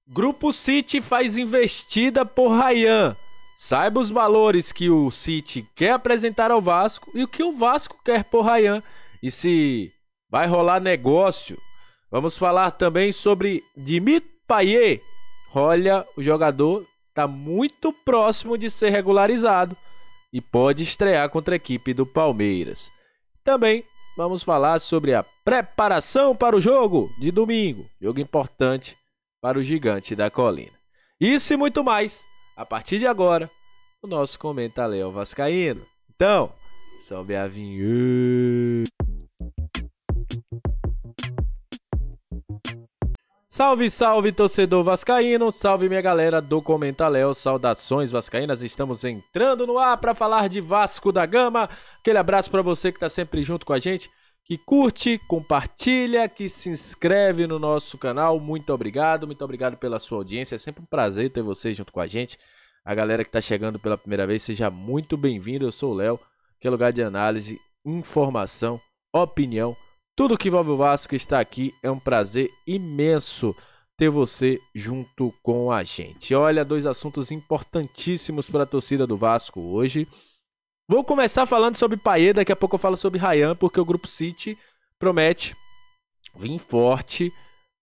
Grupo City faz investida por Rayhan. Saiba os valores que o City quer apresentar ao Vasco e o que o Vasco quer por Rayhan. E se vai rolar negócio. Vamos falar também sobre Dimitri Payet. Olha, o jogador está muito próximo de ser regularizado e pode estrear contra a equipe do Palmeiras. Também vamos falar sobre a preparação para o jogo de domingo. Jogo importante para o Gigante da Colina. Isso e muito mais, a partir de agora, o nosso Comenta Léo Vascaíno. Então, sobe a vinheta. Salve, salve, torcedor vascaíno, salve minha galera do Comenta Léo, saudações vascaínas, estamos entrando no ar para falar de Vasco da Gama. Aquele abraço para você que está sempre junto com a gente, que curte, compartilha, que se inscreve no nosso canal. Muito obrigado pela sua audiência, é sempre um prazer ter você junto com a gente. A galera que está chegando pela primeira vez, seja muito bem-vindo, eu sou o Léo, que é lugar de análise, informação, opinião. Tudo que envolve o Vasco está aqui, é um prazer imenso ter você junto com a gente. Olha, dois assuntos importantíssimos para a torcida do Vasco hoje. Vou começar falando sobre Payet, daqui a pouco eu falo sobre Rayhan, porque o Grupo City promete vir forte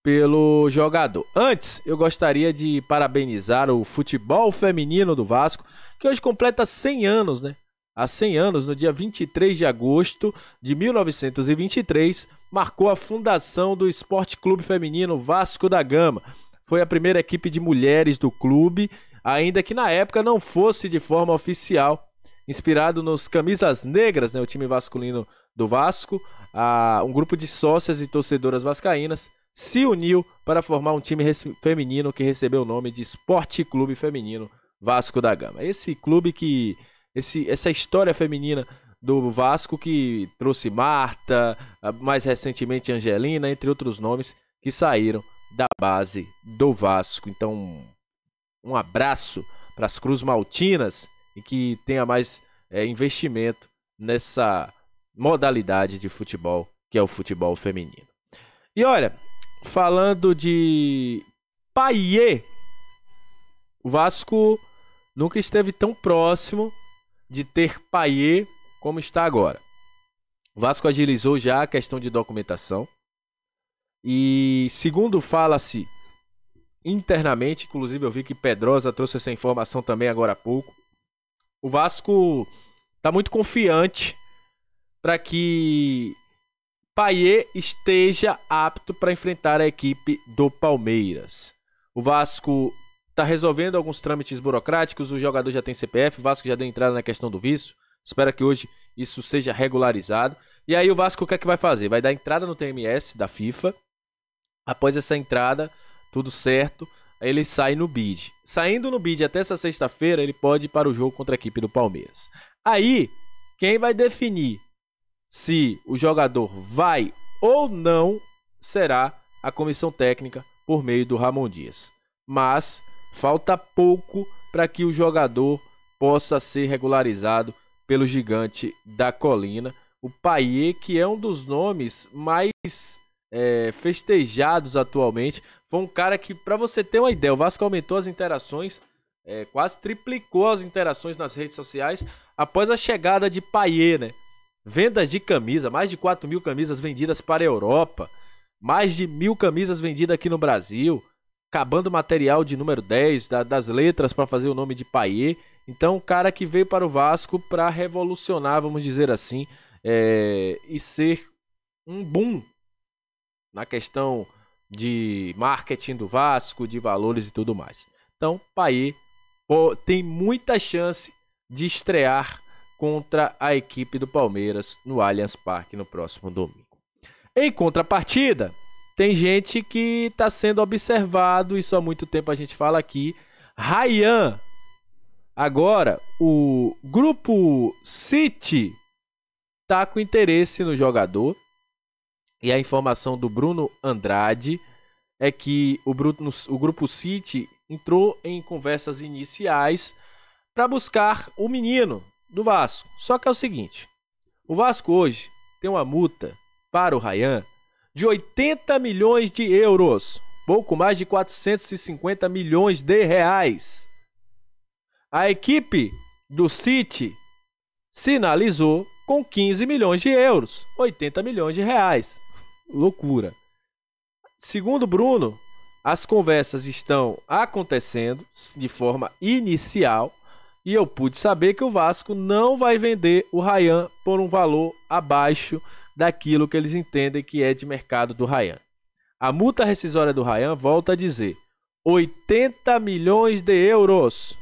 pelo jogador. Antes, eu gostaria de parabenizar o futebol feminino do Vasco, que hoje completa 100 anos, né? Há 100 anos, no dia 23 de agosto de 1923, marcou a fundação do Esporte Clube Feminino Vasco da Gama. Foi a primeira equipe de mulheres do clube, ainda que na época não fosse de forma oficial. Inspirado nos Camisas Negras, né, o time masculino do Vasco, um grupo de sócias e torcedoras vascaínas se uniu para formar um time feminino que recebeu o nome de Esporte Clube Feminino Vasco da Gama. Esse clube que... Essa história feminina do Vasco que trouxe Marta, mais recentemente Angelina, entre outros nomes que saíram da base do Vasco. Então, um abraço para as Cruz Maltinas e que tenha mais investimento nessa modalidade de futebol, que é o futebol feminino. E olha, falando de Payet, o Vasco nunca esteve tão próximo de ter Payet como está agora. O Vasco agilizou já a questão de documentação e, segundo fala-se internamente, inclusive eu vi que Pedrosa trouxe essa informação também agora há pouco, o Vasco está muito confiante para que Payet esteja apto para enfrentar a equipe do Palmeiras. O Vasco está resolvendo alguns trâmites burocráticos, o jogador já tem CPF, o Vasco já deu entrada na questão do visto, espera que hoje isso seja regularizado. E aí o Vasco o que é que vai fazer? Vai dar entrada no TMS da FIFA, após essa entrada, tudo certo, ele sai no bid. Saindo no bid até essa sexta-feira, ele pode ir para o jogo contra a equipe do Palmeiras. Aí, quem vai definir se o jogador vai ou não será a comissão técnica por meio do Ramon Dias. Mas falta pouco para que o jogador possa ser regularizado pelo Gigante da Colina. O Payet, que é um dos nomes mais festejados atualmente, foi um cara que, para você ter uma ideia, o Vasco aumentou as interações, quase triplicou as interações nas redes sociais após a chegada de Payet, né? Vendas de camisa, mais de 4.000 camisas vendidas para a Europa, mais de 1.000 camisas vendidas aqui no Brasil, acabando o material de número 10, das letras para fazer o nome de Payet. Então, um cara que veio para o Vasco para revolucionar, vamos dizer assim, e ser um boom na questão de marketing do Vasco, de valores e tudo mais. Então, Payet tem muita chance de estrear contra a equipe do Palmeiras no Allianz Parque no próximo domingo. Em contrapartida, tem gente que está sendo observado, isso há muito tempo a gente fala aqui, Rayhan. Agora, o Grupo City está com interesse no jogador. E a informação do Bruno Andrade é que o Grupo City entrou em conversas iniciais para buscar o menino do Vasco. Só que é o seguinte, o Vasco hoje tem uma multa para o Rayhan de 80 milhões de euros. pouco mais de 450 milhões de reais. A equipe do City sinalizou com 15 milhões de euros, 80 milhões de reais. Loucura. Segundo Bruno, as conversas estão acontecendo de forma inicial e eu pude saber que o Vasco não vai vender o Ryan por um valor abaixo daquilo que eles entendem que é de mercado do Ryan. A multa rescisória do Ryan, volta a dizer, 80 milhões de euros.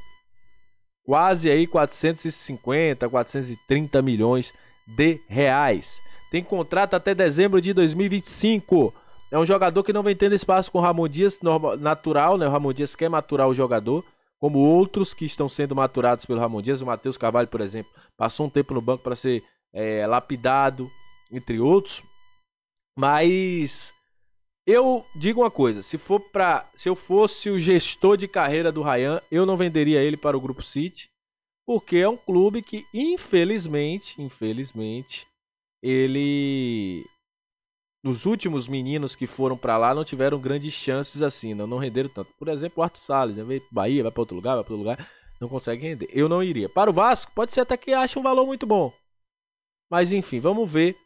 Quase aí 450, 430 milhões de reais. Tem contrato até dezembro de 2025. É um jogador que não vem tendo espaço com o Ramon Dias, natural, né? O Ramon Dias quer maturar o jogador, como outros que estão sendo maturados pelo Ramon Dias. O Matheus Carvalho, por exemplo, passou um tempo no banco para ser lapidado, entre outros. Mas eu digo uma coisa, se eu fosse o gestor de carreira do Ryan, eu não venderia ele para o Grupo City, porque é um clube que, infelizmente, ele... Os últimos meninos que foram para lá não tiveram grandes chances assim, não renderam tanto. Por exemplo, o Arthur Salles, né? Veio pro Bahia, vai para outro lugar, não consegue render. Eu não iria. Para o Vasco, pode ser até que ache um valor muito bom. Mas enfim, vamos ver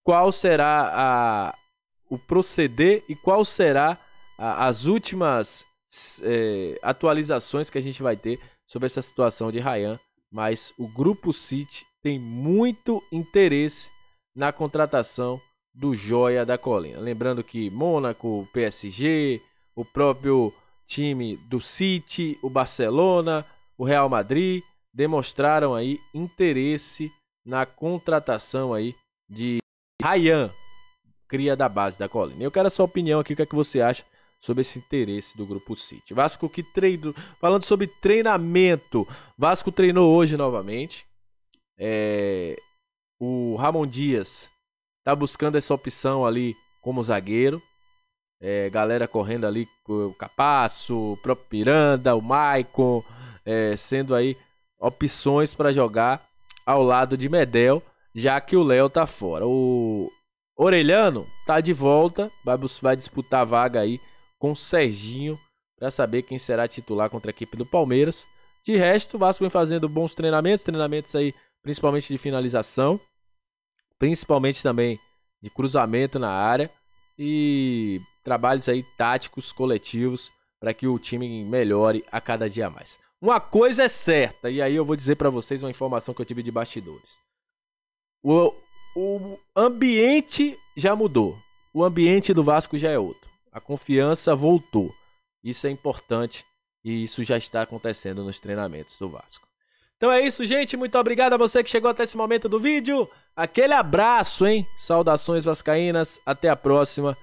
qual será o proceder e qual será as últimas atualizações que a gente vai ter sobre essa situação de Ryan. Mas o Grupo City tem muito interesse na contratação do Joia da Colina. Lembrando que Mônaco, PSG, o próprio time do City, o Barcelona, o Real Madrid demonstraram aí interesse na contratação aí de Ryan, cria da base da Colina. Eu quero a sua opinião aqui, o que é que você acha sobre esse interesse do Grupo City. Vasco que treinou, falando sobre treinamento, Vasco treinou hoje novamente. O Ramon Dias tá buscando essa opção ali como zagueiro. Galera correndo ali com o Capasso, o próprio Miranda, o Maicon, sendo aí opções para jogar ao lado de Medel, já que o Léo tá fora. O Orelhano tá de volta, vai disputar a vaga aí com o Serginho para saber quem será titular contra a equipe do Palmeiras. De resto, o Vasco vem fazendo bons treinamentos aí, principalmente de finalização, principalmente também de cruzamento na área e trabalhos aí táticos, coletivos, para que o time melhore a cada dia mais. Uma coisa é certa, e aí eu vou dizer para vocês uma informação que eu tive de bastidores. O ambiente já mudou, o ambiente do Vasco já é outro, a confiança voltou, isso é importante e isso já está acontecendo nos treinamentos do Vasco. Então é isso, gente. Muito obrigado a você que chegou até esse momento do vídeo. Aquele abraço, hein? Saudações vascaínas. Até a próxima.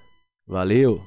Valeu!